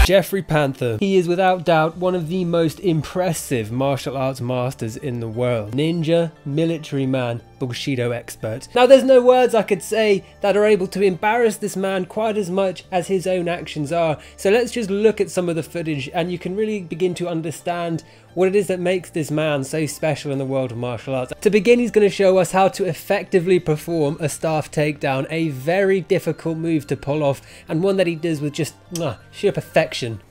Jeffrey Panther. He is without doubt one of the most impressive martial arts masters in the world. Ninja, military man, Bushido expert. Now there's no words I could say that are able to embarrass this man quite as much as his own actions are. So let's just look at some of the footage and you can really begin to understand what it is that makes this man so special in the world of martial arts. To begin, he's going to show us how to effectively perform a staff takedown, a very difficult move to pull off and one that he does with just sheer perfection.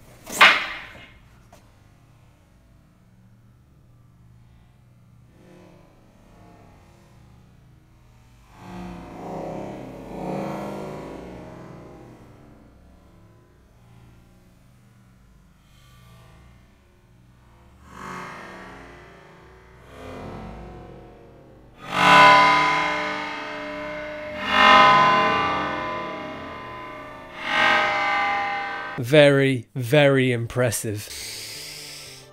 Very, very impressive.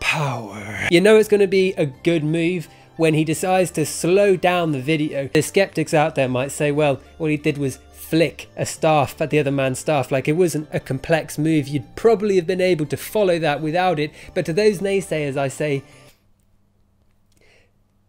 Power. You know it's going to be a good move when he decides to slow down the video. The skeptics out there might say, well, what he did was flick a staff at the other man's staff. Like, it wasn't a complex move. You'd probably have been able to follow that without it. But to those naysayers, I say,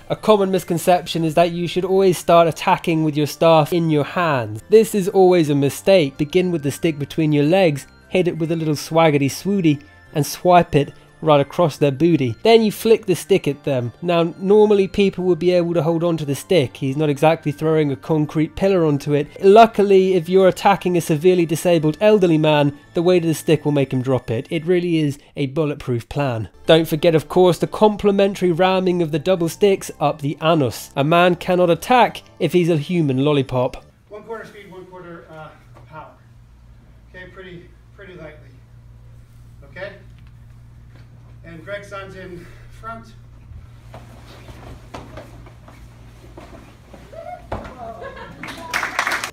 a common misconception is that you should always start attacking with your staff in your hands. This is always a mistake. Begin with the stick between your legs, hit it with a little swaggity swooty and swipe it right across their booty. Then you flick the stick at them. Now normally people would be able to hold on to the stick. He's not exactly throwing a concrete pillar onto it. Luckily, if you're attacking a severely disabled elderly man, the weight of the stick will make him drop it. It really is a bulletproof plan. Don't forget, of course, the complementary ramming of the double sticks up the anus. A man cannot attack if he's a human lollipop. 1/4 speed, 1/4 power. Okay, pretty lightly. Okay? And Greg's son's in front.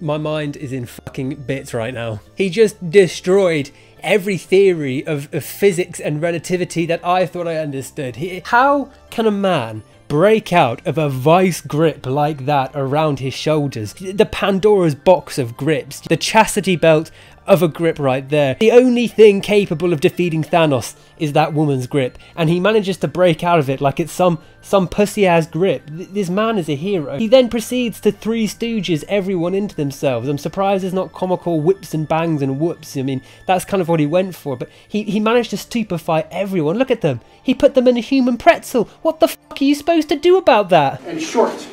My mind is in fucking bits right now. He just destroyed every theory of physics and relativity that I thought I understood. How can a man break out of a vice grip like that around his shoulders? The Pandora's box of grips, the chastity belt of a grip right there. The only thing capable of defeating Thanos is that woman's grip, and he manages to break out of it like it's some pussy ass grip. This man is a hero. He then proceeds to Three Stooges everyone into themselves. I'm surprised there's not comical whips and bangs and whoops. I mean, that's kind of what he went for, but he managed to stupefy everyone. Look at them. He put them in a human pretzel. What the fuck are you supposed to do about that? And short.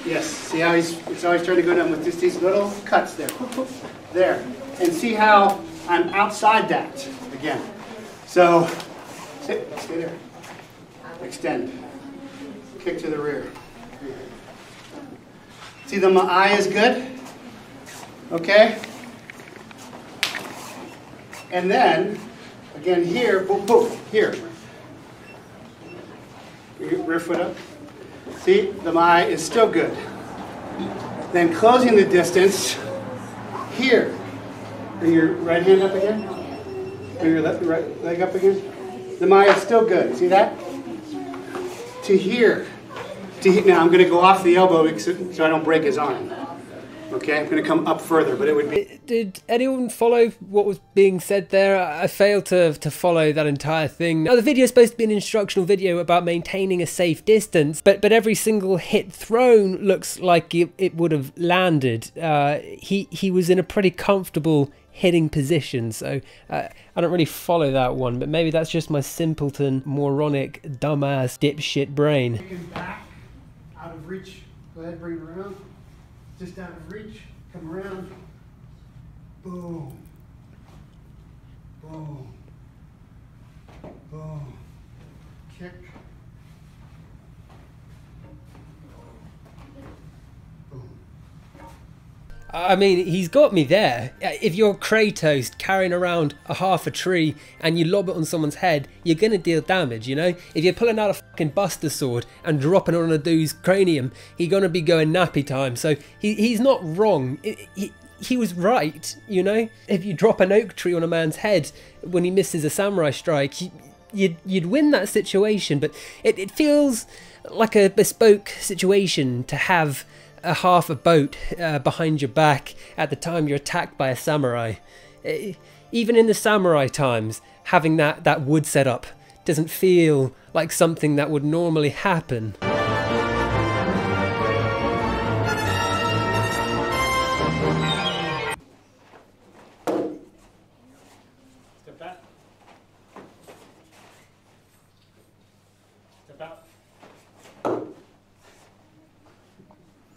Yes, see how it's always trying to go down with just these little cuts there. There. And see how I'm outside that again. So, stay there. Extend. Kick to the rear. See my eye is good? Okay? And then, again here, boom, boom, here. Rear foot up. See, the eye is still good. Then closing the distance, here. Bring your right hand up again. Bring your right leg up again. The Maya is still good. See that? To here. Now I'm going to go off the elbow so I don't break his arm. Okay, I'm going to come up further, but it would be... Did anyone follow what was being said there? I failed to follow that entire thing. Now, the video is supposed to be an instructional video about maintaining a safe distance, but every single hit thrown looks like it would have landed. He was in a pretty comfortable hitting position, so I don't really follow that one, but maybe that's just my simpleton, moronic, dumbass, dipshit brain. You can back, out of reach. Go ahead, bring it around. Just out of reach, come around, boom, boom, boom, kick, boom. I mean, he's got me there. If you're Kratos carrying around half a tree and you lob it on someone's head, you're gonna deal damage, you know? If you're pulling out a fucking Buster Sword and dropping it on a dude's cranium, he's gonna be going nappy time. So he's not wrong. He was right, you know? If you drop an oak tree on a man's head when he misses a samurai strike, you'd win that situation, but it feels like a bespoke situation to have a half a boat behind your back at the time you're attacked by a samurai. Even in the samurai times, having that wood set up doesn't feel like something that would normally happen. Step back. Step out.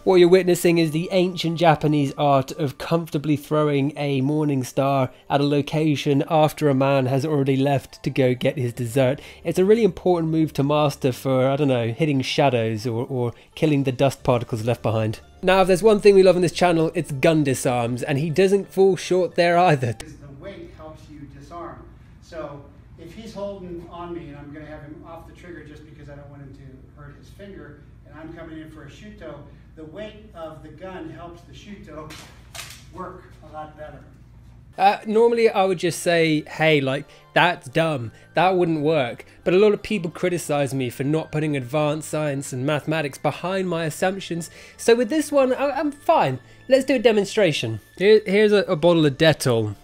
What you're witnessing is the ancient Japanese art of comfortably throwing a morning star at a location after a man has already left to go get his dessert. It's a really important move to master for, I don't know, hitting shadows or killing the dust particles left behind. Now, if there's one thing we love on this channel, it's gun disarms, and he doesn't fall short there either. The weight helps you disarm. So if he's holding on me and I'm going to have him off the trigger just because I don't want him to hurt his finger, and I'm coming in for a shuto, the weight of the gun helps the shuto work a lot better. Normally I would just say, hey, like, that's dumb, that wouldn't work. But a lot of people criticize me for not putting advanced science and mathematics behind my assumptions. So with this one, I'm fine. Let's do a demonstration. Here's a bottle of Dettol.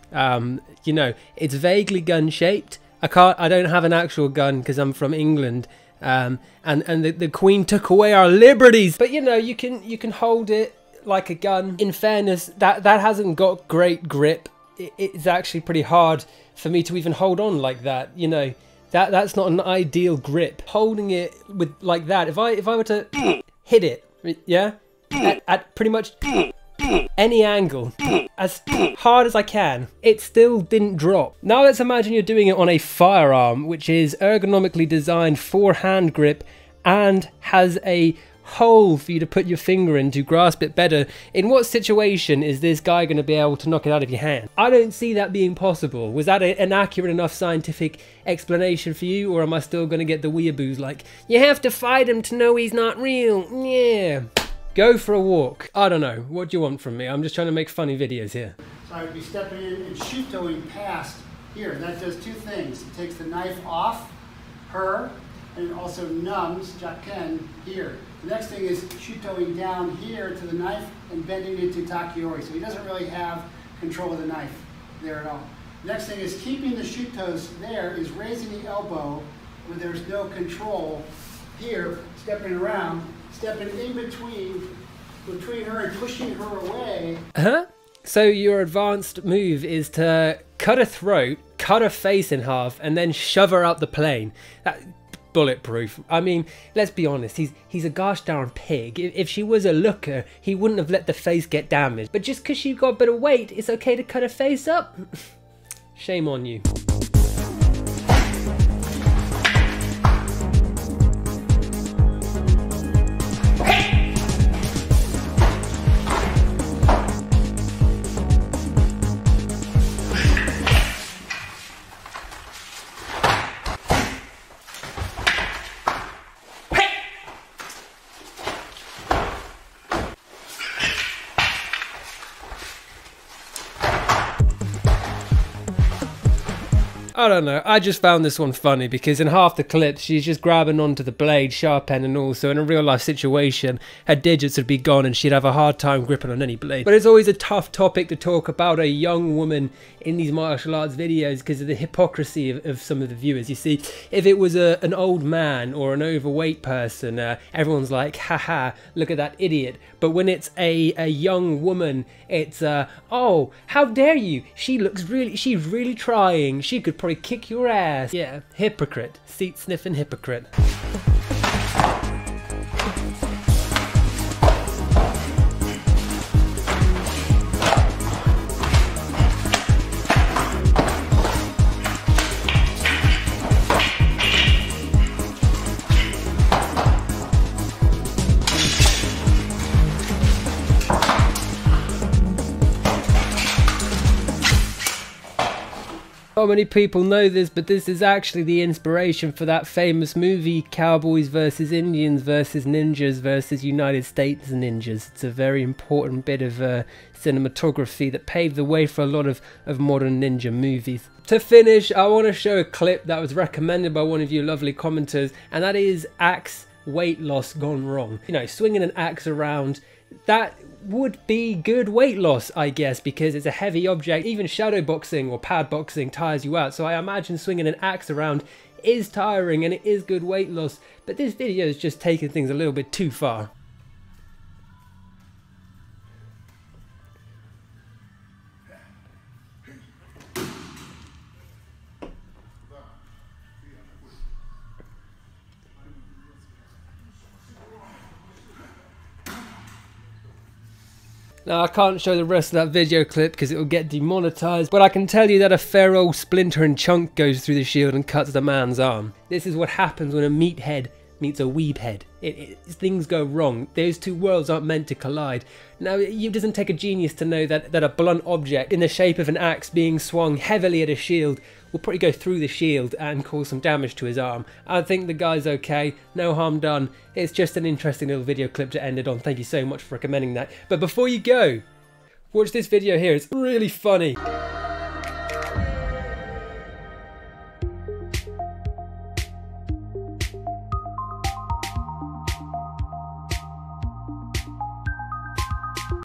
You know, it's vaguely gun shaped. I don't have an actual gun because I'm from England. And the Queen took away our liberties. But you know, you can hold it like a gun. In fairness, that hasn't got great grip. It's actually pretty hard for me to even hold on like that. You know, that's not an ideal grip. Holding it with like that, if I were to hit it, yeah, at pretty much any angle, as hard as I can, it still didn't drop. Now let's imagine you're doing it on a firearm, which is ergonomically designed for hand grip and has a hole for you to put your finger in to grasp it better. In what situation is this guy going to be able to knock it out of your hand? I don't see that being possible. Was that an accurate enough scientific explanation for you, or am I still going to get the weeaboos like, you have to fight him to know he's not real? Yeah. Go for a walk. I don't know. What do you want from me? I'm just trying to make funny videos here. So I would be stepping in and shutoing past here. That does two things. It takes the knife off her, and it also numbs Jaken here. The next thing is shutoing down here to the knife and bending it to Takiori. So he doesn't really have control of the knife there at all. The next thing is keeping the shutos there is raising the elbow where there's no control here, stepping around, stepping in between her and pushing her away. Huh? So your advanced move is to cut her throat, cut her face in half, and then shove her out the plane. Bulletproof. I mean, let's be honest, he's a gosh darn pig. If she was a looker, he wouldn't have let the face get damaged. But just because she got a bit of weight, it's okay to cut her face up? Shame on you. I don't know, I just found this one funny because in half the clips she's just grabbing onto the blade, sharp end and all, so in a real life situation her digits would be gone and she'd have a hard time gripping on any blade. But it's always a tough topic to talk about a young woman in these martial arts videos because of the hypocrisy of some of the viewers. You see, if it was an old man or an overweight person, everyone's like, haha, look at that idiot. But when it's a young woman, it's oh, how dare you, she's really trying, she could probably kick your ass. Yeah, hypocrite, seat sniffing hypocrite. Not many people know this, but this is actually the inspiration for that famous movie, Cowboys versus Indians versus Ninjas versus United States Ninjas. It's a very important bit of cinematography that paved the way for a lot of modern ninja movies. To finish, I want to show a clip that was recommended by one of you lovely commenters, and that is axe weight loss gone wrong. You know, swinging an axe around, that would be good weight loss, I guess, because it's a heavy object. Even shadow boxing or pad boxing tires you out, so I imagine swinging an axe around is tiring and it is good weight loss, but this video is just taking things a little bit too far. Now I can't show the rest of that video clip because it will get demonetized, but I can tell you that a fair old splinter and chunk goes through the shield and cuts the man's arm. This is what happens when a meathead meets a weebhead. Things go wrong. Those two worlds aren't meant to collide. Now, it doesn't take a genius to know that a blunt object in the shape of an axe being swung heavily at a shield will probably go through the shield and cause some damage to his arm. I think the guy's okay, no harm done. It's just an interesting little video clip to end it on. Thank you so much for recommending that. But before you go, watch this video here, it's really funny.